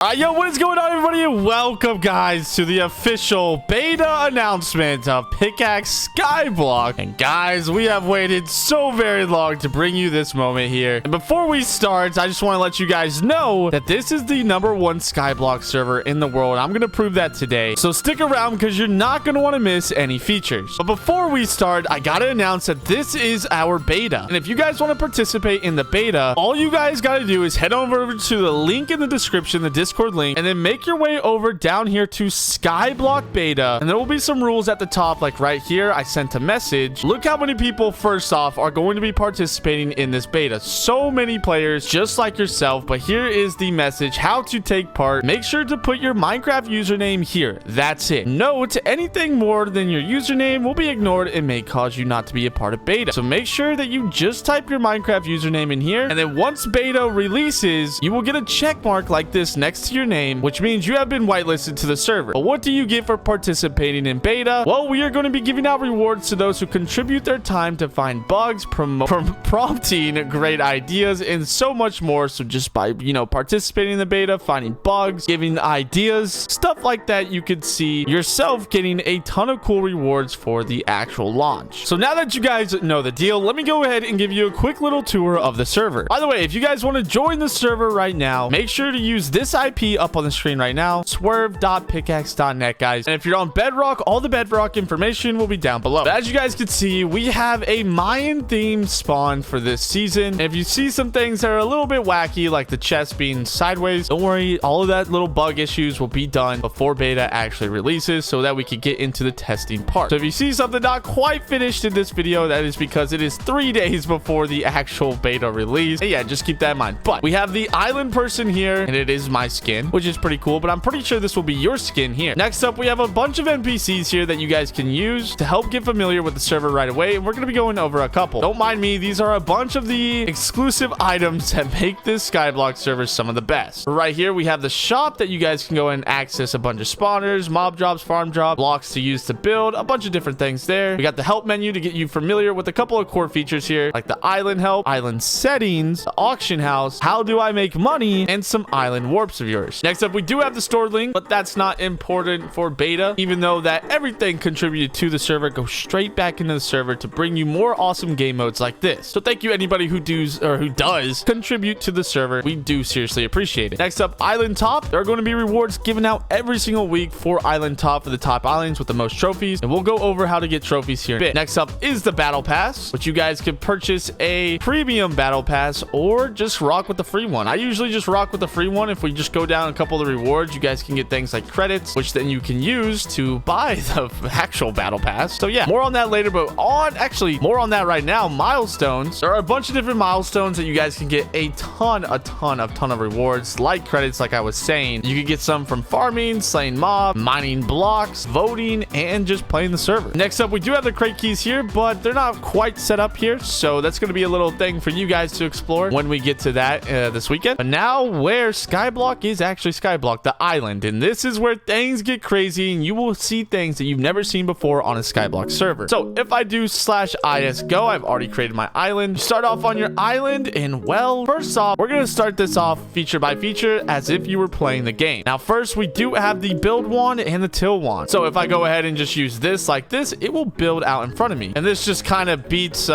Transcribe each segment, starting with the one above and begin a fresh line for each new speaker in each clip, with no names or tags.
Yo, what is going on, everybody? Welcome, guys, to the official beta announcement of Pickaxe Skyblock. And guys, we have waited so very long to bring you this moment here. And before we start, I just want to let you guys know that this is the #1 Skyblock server in the world. I'm going to prove that today. So stick around because you're not going to want to miss any features. But before we start, I got to announce that this is our beta. And if you guys want to participate in the beta, all you guys got to do is head over to the link in the description, the Discord link, and then make your way over down here to Skyblock beta, and there will be some rules at the top. Like right here, I sent a message. Look how many people first off are going to be participating in this beta. So many players just like yourself. But here is the message: how to take part. Make sure to put your Minecraft username here. That's it. Note, anything more than your username will be ignored and may cause you not to be a part of beta. So make sure that you just type your Minecraft username in here, and then once beta releases, you will get a check mark like this next to your name, which means you have been whitelisted to the server. But what do you get for participating in beta? Well, we are going to be giving out rewards to those who contribute their time to find bugs, prompting great ideas, and so much more. So just by, participating in the beta, finding bugs, giving ideas, stuff like that, you could see yourself getting a ton of cool rewards for the actual launch. So now that you guys know the deal, let me go ahead and give you a quick little tour of the server. By the way, if you guys want to join the server right now, make sure to use this IP up on the screen right now, swerve.pickaxe.net, guys. And if you're on Bedrock, all the Bedrock information will be down below. But as you guys can see, we have a Mayan themed spawn for this season. And if you see some things that are a little bit wacky, like the chest being sideways, don't worry, all of that little bug issues will be done before beta actually releases, so that we can get into the testing part. So if you see something not quite finished in this video, that is because it is 3 days before the actual beta release. And yeah, just keep that in mind. But we have the island person here, and it is my skin, which is pretty cool, but I'm pretty sure this will be your skin here. Next up, we have a bunch of NPCs here that you guys can use to help get familiar with the server right away, and we're going to be going over a couple. Don't mind me, these are a bunch of the exclusive items that make this Skyblock server some of the best. Right here, we have the shop that you guys can go and access a bunch of spawners, mob drops, farm drops, blocks to use to build, a bunch of different things there. We got the help menu to get you familiar with a couple of core features here, like the island help, island settings, the auction house, how do I make money, and some island warps of yours. Next up, we do have the store link, but that's not important for beta, even though that everything contributed to the server goes straight back into the server to bring you more awesome game modes like this. So thank you anybody who does contribute to the server. We do seriously appreciate it. Next up, island top. There are going to be rewards given out every single week for island top for the top islands with the most trophies, and we'll go over how to get trophies here in a bit. Next up is the battle pass, which you guys can purchase a premium battle pass or just rock with the free one. I usually just rock with the free one. If we just go down a couple of the rewards, you guys can get things like credits, which then you can use to buy the actual battle pass. So yeah, more on that later, but more on that right now. Milestones. There are a bunch of different milestones that you guys can get a ton of rewards, like credits. Like I was saying, you can get some from farming, slaying mob, mining blocks, voting, and just playing the server. Next up, we do have the crate keys here, but they're not quite set up here, so that's going to be a little thing for you guys to explore when we get to that this weekend. But now, where Skyblock is actually Skyblock, the island, and this is where things get crazy, and you will see things that you've never seen before on a Skyblock server. So if I do /isgo, I've already created my island. You start off on your island, and well, first off, we're going to start this off feature by feature as if you were playing the game. Now first, we do have the build wand and the till wand. So if I go ahead and just use this like this, it will build out in front of me, and this just kind of beats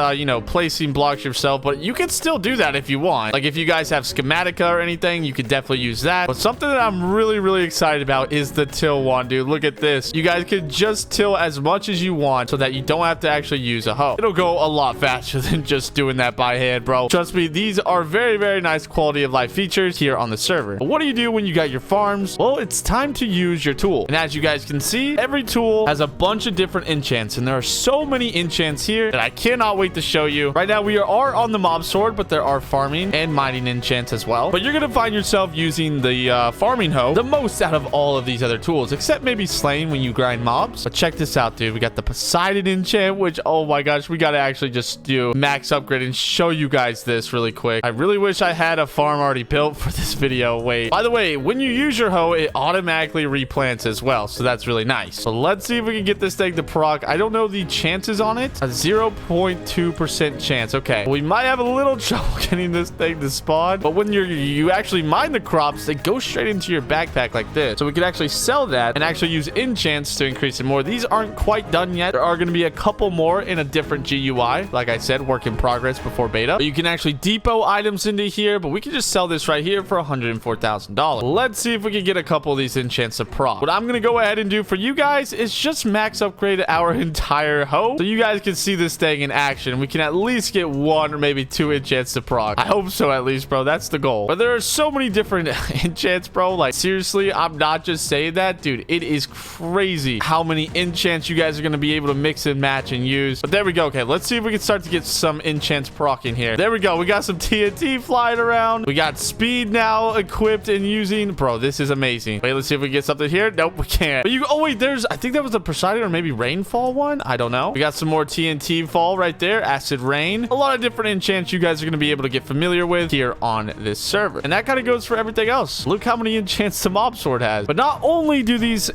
placing blocks yourself, but you can still do that if you want. Like if you guys have schematica or anything, you could definitely use that. But something that I'm really excited about is the till wand, dude. Look at this. You guys could just till as much as you want so that you don't have to actually use a hoe. It'll go a lot faster than just doing that by hand, bro. Trust me, these are very nice quality of life features here on the server. But what do you do when you got your farms? Well, it's time to use your tool. And as you guys can see, every tool has a bunch of different enchants, and there are so many enchants here that I cannot wait to show you. Right now, we are on the mob sword, but there are farming and mining enchants as well. But you're gonna find yourself using the farming hoe the most out of all of these other tools, except maybe slaying when you grind mobs. But check this out, dude. We got the Poseidon enchant, which, oh my gosh, we gotta actually just do max upgrade and show you guys this really quick. I really wish I had a farm already built for this video. Wait, by the way, when you use your hoe, it automatically replants as well, so that's really nice. So let's see if we can get this thing to proc. I don't know the chances on it. A 0.2% chance. Okay, we might have a little trouble getting this thing to spawn, but when you actually mine the crops, they it goes straight into your backpack like this. So we could actually sell that and actually use enchants to increase it more. These aren't quite done yet. There are going to be a couple more in a different GUI. Like I said, work in progress before beta. But you can actually depot items into here, but we can just sell this right here for $104,000. Let's see if we can get a couple of these enchants to proc. What I'm going to go ahead and do for you guys is just max upgrade our entire hoe so you guys can see this thing in action. We can at least get 1 or maybe 2 enchants to proc. I hope so, at least, bro. That's the goal. But there are so many different enchants, bro. Like, seriously, I'm not just saying that. Dude, it is crazy how many enchants you guys are going to be able to mix and match and use. But there we go. Okay, let's see if we can start to get some enchants proc in here. There we go. We got some TNT flying around. We got speed now equipped and using. Bro, this is amazing. Wait, let's see if we can get something here. Nope, we can't. But oh wait, I think that was a Poseidon or maybe rainfall one. I don't know. We got some more TNT fall right there. Acid rain. A lot of different enchants you guys are going to be able to get familiar with here on this server. And that kind of goes for everything else. Look how many enchants the mob sword has. But not only do these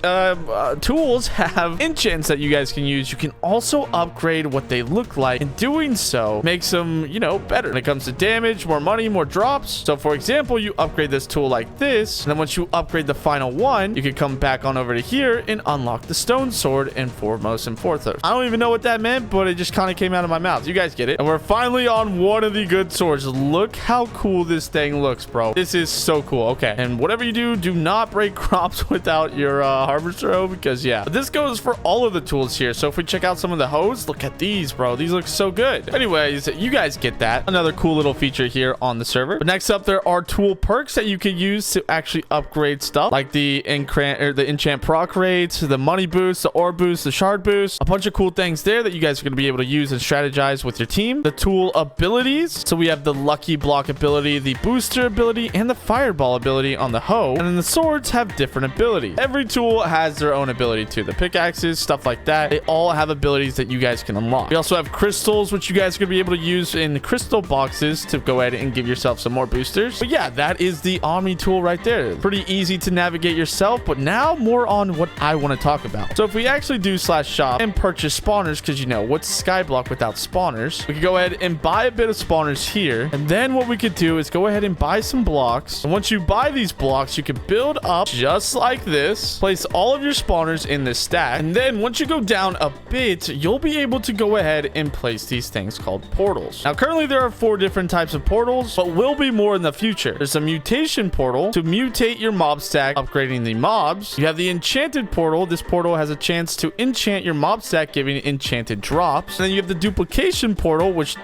tools have enchants that you guys can use, you can also upgrade what they look like. And doing so makes them, you know, better. When it comes to damage, more money, more drops. So for example, you upgrade this tool like this. And then once you upgrade the final one, you can come back on over to here and unlock the stone sword and foremost and foremost. I don't even know what that meant, but it just kind of came out of my mouth. You guys get it. And we're finally on one of the good swords. Look how cool this thing looks, bro. This is so cool. Okay. And whatever you do, do not break crops without your harvester hoe, because yeah. But this goes for all of the tools here. So if we check out some of the hoes, look at these, bro. These look so good. Anyways, you guys get that. Another cool little feature here on the server. But next up, there are tool perks that you can use to actually upgrade stuff, like the enchant proc rates, the money boost, the ore boost, the shard boost, a bunch of cool things there that you guys are going to be able to use and strategize with your team. The tool abilities. So we have the lucky block ability, the booster ability, and the fireball ability on the hoe. And then the swords have different abilities. Every tool has their own ability too. The pickaxes, stuff like that, they all have abilities that you guys can unlock. We also have crystals, which you guys are going to be able to use in the crystal boxes to go ahead and give yourself some more boosters. But yeah, that is the Omni tool right there. Pretty easy to navigate yourself, but now more on what I want to talk about. So if we actually do /shop and purchase spawners, because you know, what's Skyblock without spawners? We could go ahead and buy a bit of spawners here. And then what we could do is go ahead and buy some blocks. And once you buy these blocks, you can build up just like this. Place all of your spawners in this stack. And then once you go down a bit, you'll be able to go ahead and place these things called portals. Now, currently there are 4 different types of portals, but will be more in the future. There's a mutation portal to mutate your mob stack, upgrading the mobs. You have the enchanted portal. This portal has a chance to enchant your mob stack, giving enchanted drops. And then you have the duplication portal, which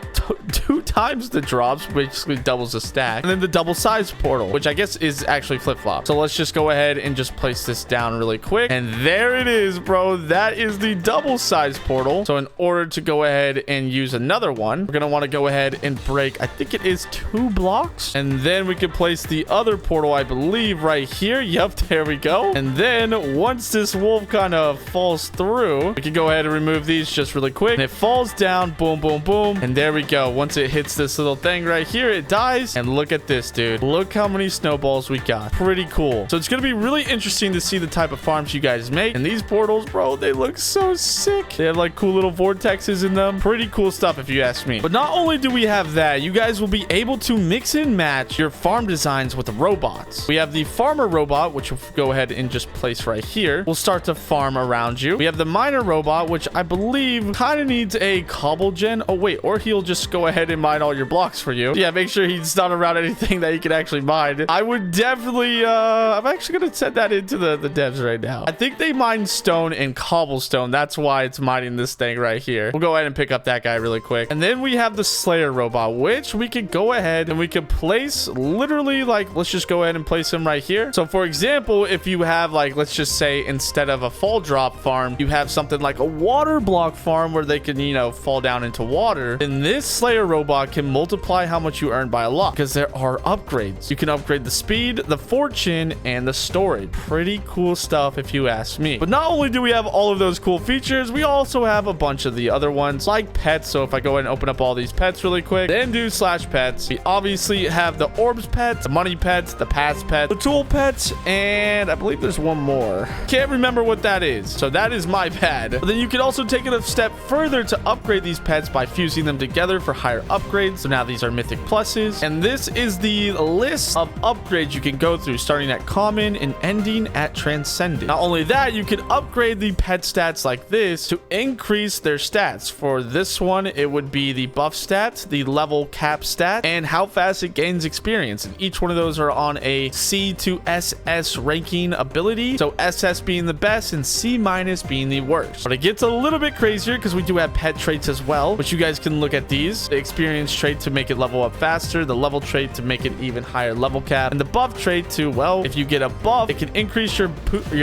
2 times the drops, basically doubles the stack. And then the double size portal, which I guess is actually flip-flop. So let's just go ahead and just place this down really quick. And there it is, bro. That is the double size portal. So in order to go ahead and use another one, we're going to want to go ahead and break, I think it is 2 blocks. And then we can place the other portal, I believe, right here. Yep, there we go. And then once this wolf kind of falls through, we can go ahead and remove these just really quick. And it falls down, boom, boom, boom. And there we go. Once it hits this little thing right here, it dies. And look at this, dude. Look how many snowballs we got. Pretty cool. So it's going to be really interesting to see the type of farms you guys make. And these portals, bro, they look so sick. They have like cool little vortexes in them. Pretty cool stuff if you ask me. But not only do we have that, you guys will be able to mix and match your farm designs with the robots. We have the farmer robot, which we'll go ahead and just place right here. We'll start to farm around you. We have the miner robot, which I believe kind of needs a cobble gen. Oh, wait, or he'll just go ahead and mine all your blocks for you. Yeah, make sure he's not around anything that he can actually mine. I would definitely, I'm actually going to send that into the devs right now. I think they mine stone and cobblestone. That's why it's mining this thing right here. We'll go ahead and pick up that guy really quick. And then we have the Slayer robot, which we can go ahead and we can place literally, like, let's just go ahead and place him right here. So for example, if you have, like, let's just say instead of a fall drop farm, you have something like a water block farm where they can, you know, fall down into water, then this Slayer robot can multiply how much you earn by a lot, because there are upgrades. You can upgrade the speed, the fortune, and the storage. Pretty cool stuff if you ask me. But not only do we have all of those cool features, we also have a bunch of the other ones like pets. So if I go ahead and open up all these pets really quick, then do /pets, we obviously have the orbs pets, the money pets, the pass pets, the tool pets, and I believe there's one more. Can't remember what that is, so that is my bad. But then you can also take it a step further to upgrade these pets by fusing them together for higher upgrades. So now these are mythic pluses, and this is the list of upgrades upgrades you can go through, starting at common and ending at transcendent. Not only that, you can upgrade the pet stats like this to increase their stats. For this one, it would be the buff stat, the level cap stat, and how fast it gains experience. And each one of those are on a C to SS ranking ability. So SS being the best and C minus being the worst. But it gets a little bit crazier because we do have pet traits as well, which you guys can look at these. The experience trait to make it level up faster, the level trait to make it even higher level cap, and the buff trait to, well, if you get a buff, it can increase your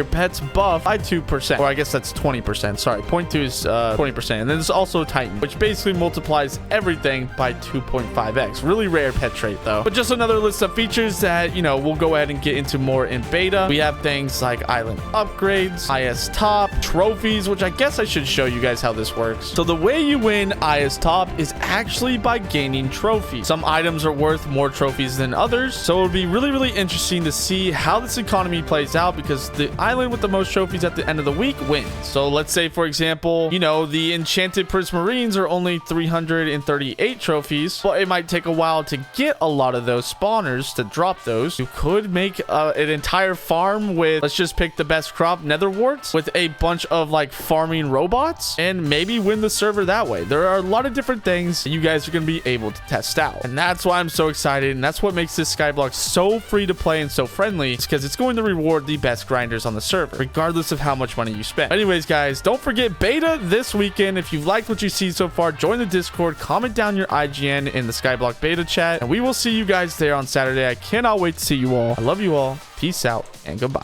pet's buff by 2%. Or I guess that's 20%. Sorry, 0.2 is 20%. And then there's also Titan, which basically multiplies everything by 2.5x. Really rare pet trait though. But just another list of features that, you know, we'll go ahead and get into more in beta. We have things like island upgrades, IS top, trophies, which I guess I should show you guys how this works. So the way you win IS top is actually by gaining trophies. Some items are worth more trophies than others. So it'll be really, really interesting to see how this economy plays out, because the island with the most trophies at the end of the week wins. So let's say, for example, you know, the enchanted prismarines are only 338 trophies, but it might take a while to get a lot of those spawners to drop those. You could make an entire farm with, let's just pick the best crop, nether warts, with a bunch of like farming robots, and maybe win the server that way. There are a lot of different things that you guys are going to be able to test out, and that's why I'm so excited, and that's what makes this Skyblock so free to play and so friendly. It's because it's going to reward the best grinders on the server, regardless of how much money you spend. Anyways, guys, don't forget beta this weekend. If you've liked what you see so far, join the Discord, comment down your IGN in the Skyblock beta chat, and we will see you guys there on Saturday. I cannot wait to see you all. I love you all. Peace out and goodbye.